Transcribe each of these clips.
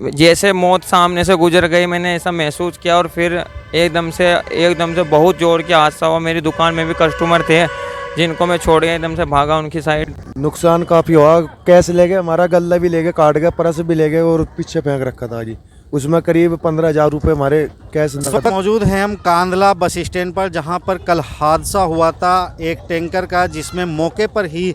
जैसे मौत सामने से गुजर गई मैंने ऐसा महसूस किया और फिर एकदम से बहुत जोर के हादसा हुआ। मेरी दुकान में भी कस्टमर थे जिनको मैं छोड़ गया, एकदम से भागा उनकी साइड। नुकसान काफ़ी हुआ। कैश ले गए, हमारा गल्ला भी ले गए, काट गया, पर्स भी ले गए और पीछे फेंक रखा था जी। उसमें करीब 15,000 रुपये हमारे कैश। मौजूद हैं हम कांधला बस स्टैंड पर, जहां पर कल हादसा हुआ था एक टैंकर का, जिसमें मौके पर ही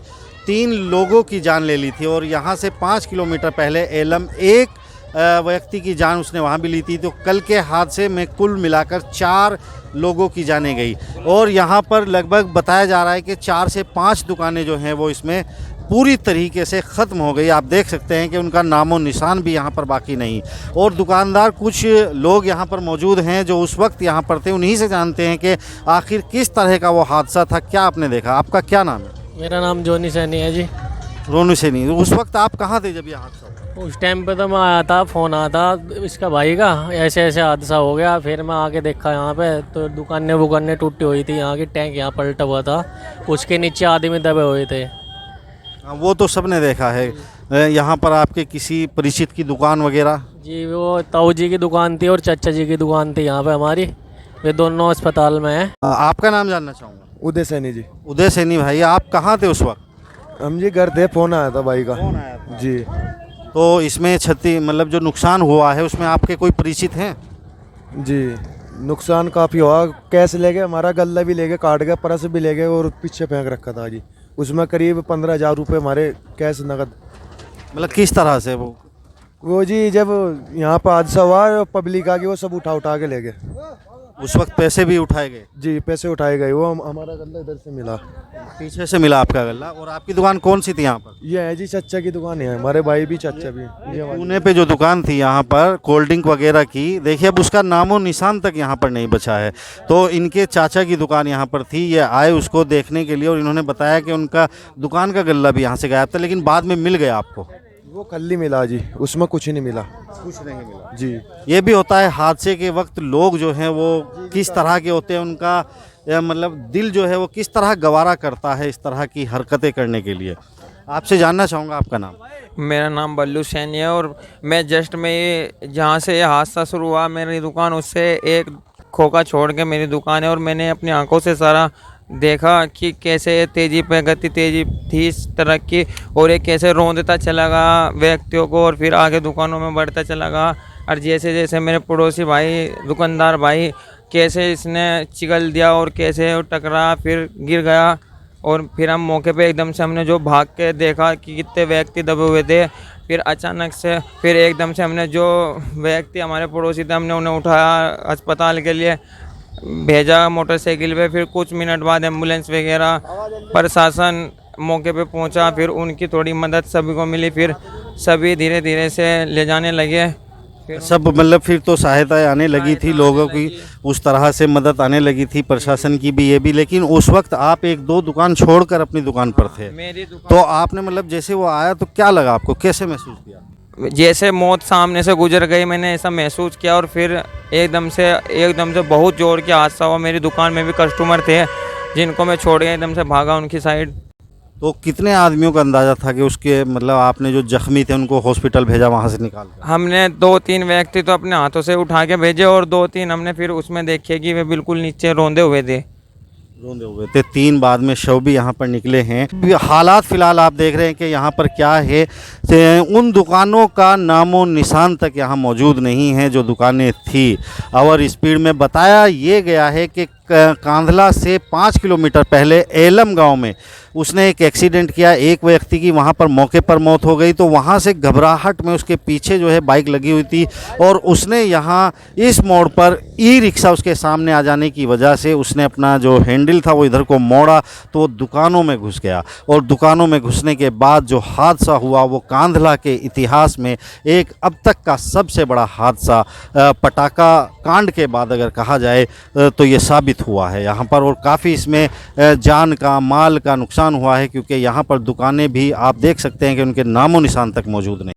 3 लोगों की जान ले ली थी और यहां से 5 किलोमीटर पहले एलम एक व्यक्ति की जान उसने वहां भी ली थी। तो कल के हादसे में कुल मिलाकर 4 लोगों की जानें गई और यहां पर लगभग बताया जा रहा है कि 4 से 5 दुकानें जो हैं वो इसमें पूरी तरीके से ख़त्म हो गई। आप देख सकते हैं कि उनका नामो निशान भी यहाँ पर बाकी नहीं। और दुकानदार, कुछ लोग यहाँ पर मौजूद हैं जो उस वक्त यहाँ पर थे, उन्हीं से जानते हैं कि आखिर किस तरह का वो हादसा था, क्या आपने देखा। आपका क्या नाम है? मेरा नाम जोनी सैनी है जी। रोनू सैनी। उस वक्त आप कहाँ थे जब ये हादसा हुआ? उस टाइम पे तो मैं आया था, फ़ोन आया था इसका भाई का, ऐसे ऐसे हादसा हो गया। फिर मैं आके देखा यहाँ पे तो दुकानें टूटी हुई थी, यहाँ की टैंक यहाँ पलटा हुआ था, उसके नीचे आदमी दबे हुए थे। वो तो सबने देखा है। यहाँ पर आपके किसी परिचित की दुकान वगैरह? जी, वो ताऊ जी की दुकान थी और चाचा जी की दुकान थी यहाँ पे हमारी, वे दोनों अस्पताल में हैं। आपका नाम जानना चाहूँगा। उदय सैनी जी। उदय सैनी भाई, आप कहाँ थे उस वक्त? हम जी घर थे, फ़ोन आया था भाई का। फोन आया था जी। तो इसमें क्षति मतलब जो नुकसान हुआ है उसमें आपके कोई परिचित हैं? जी, नुकसान काफ़ी हुआ। कैश ले गए, हमारा गल्ला भी ले गए, काट गया, पर्स भी ले गए और पीछे फेंक रखा था जी। उसमें करीब 15,000 रुपये हमारे कैश नकद। मतलब किस तरह से वो जी जब यहाँ पर हादसा हुआ पब्लिक आ गई, वो सब उठा के ले गए। उस वक्त पैसे भी उठाए गए? जी, पैसे उठाए गए। वो हमारा गल्ला इधर से मिला, पीछे से मिला आपका गल्ला। और आपकी दुकान कौन सी थी यहाँ पर? ये है जी चाचा की दुकान है, हमारे भाई भी चाचा भी। ये वाली। पुणे पे जो दुकान थी यहाँ पर कोल्ड ड्रिंक वगैरह की, देखिए अब उसका नामो निशान तक यहाँ पर नहीं बचा है। तो इनके चाचा की दुकान यहाँ पर थी, ये आए उसको देखने के लिए और इन्होंने बताया कि उनका दुकान का गल्ला भी यहाँ से गायब था, लेकिन बाद में मिल गया आपको। वो खल्ली मिला जी, उसमें कुछ नहीं मिला। कुछ नहीं मिला जी। ये भी होता है हादसे के वक्त लोग जो हैं वो किस तरह के होते हैं, उनका मतलब दिल जो है वो किस तरह गवारा करता है इस तरह की हरकतें करने के लिए। आपसे जानना चाहूँगा आपका नाम। मेरा नाम बल्लू सैनी है और मैं जस्ट में ये जहाँ से ये हादसा शुरू हुआ, मेरी दुकान उससे एक खोखा छोड़ के मेरी दुकान है और मैंने अपनी आंखों से सारा देखा कि कैसे तेज़ी पे गति तेज़ी थी इस तरह की, और ये कैसे रौंदता चला गया व्यक्तियों को और फिर आगे दुकानों में बढ़ता चला गया। और जैसे जैसे मेरे पड़ोसी भाई दुकानदार भाई कैसे इसने चिगल दिया और कैसे वो टकरा फिर गिर गया। और फिर हम मौके पे एकदम से हमने जो भाग के देखा कि कितने व्यक्ति दबे हुए थे। फिर अचानक से फिर एकदम से हमने जो व्यक्ति हमारे पड़ोसी थे हमने उन्हें उठाया, अस्पताल के लिए भेजा मोटरसाइकिल पे। फिर कुछ मिनट बाद एम्बुलेंस वगैरह प्रशासन मौके पे पहुंचा, फिर उनकी थोड़ी मदद सभी को मिली, फिर सभी धीरे धीरे से ले जाने लगे। सब मतलब फिर तो सहायता आने लगी थी लोगों की, उस तरह से मदद आने लगी थी प्रशासन की भी, ये भी। लेकिन उस वक्त आप 1-2 दुकान छोड़कर अपनी दुकान पर थे, मेरी दुकान तो आपने मतलब जैसे वो आया तो क्या लगा आपको, कैसे महसूस किया? जैसे मौत सामने से गुजर गई मैंने ऐसा महसूस किया और फिर एकदम से बहुत जोर के हादसा हुआ। मेरी दुकान में भी कस्टमर थे जिनको मैं छोड़ गया, एकदम से भागा उनकी साइड। तो कितने आदमियों का अंदाज़ा था कि उसके मतलब आपने जो जख्मी थे उनको हॉस्पिटल भेजा वहाँ से निकाल कर? हमने 2-3 व्यक्ति तो अपने हाथों से उठा के भेजे और 2-3 हमने फिर उसमें देखे कि वे बिल्कुल नीचे रोंदे हुए थे। रोंदे हुए थे। 3 बाद में शव भी यहाँ पर निकले हैं। हालात फ़िलहाल आप देख रहे हैं कि यहाँ पर क्या है, उन दुकानों का नामो निशान तक यहाँ मौजूद नहीं है जो दुकानें थी। और स्पीड में बताया ये गया है कि कांधला से 5 किलोमीटर पहले एलम गांव में उसने एक एक्सीडेंट किया, एक व्यक्ति की वहां पर मौके पर मौत हो गई। तो वहां से घबराहट में उसके पीछे जो है बाइक लगी हुई थी और उसने यहां इस मोड़ पर ई रिक्शा उसके सामने आ जाने की वजह से उसने अपना जो हैंडल था वो इधर को मोड़ा तो वो दुकानों में घुस गया। और दुकानों में घुसने के बाद जो हादसा हुआ वो कांधला के इतिहास में एक अब तक का सबसे बड़ा हादसा पटाखा कांड के बाद अगर कहा जाए तो ये साबित हुआ है यहाँ पर। और काफ़ी इसमें जान का माल का नुकसान हुआ है, क्योंकि यहाँ पर दुकानें भी आप देख सकते हैं कि उनके नामो निशान तक मौजूद नहीं।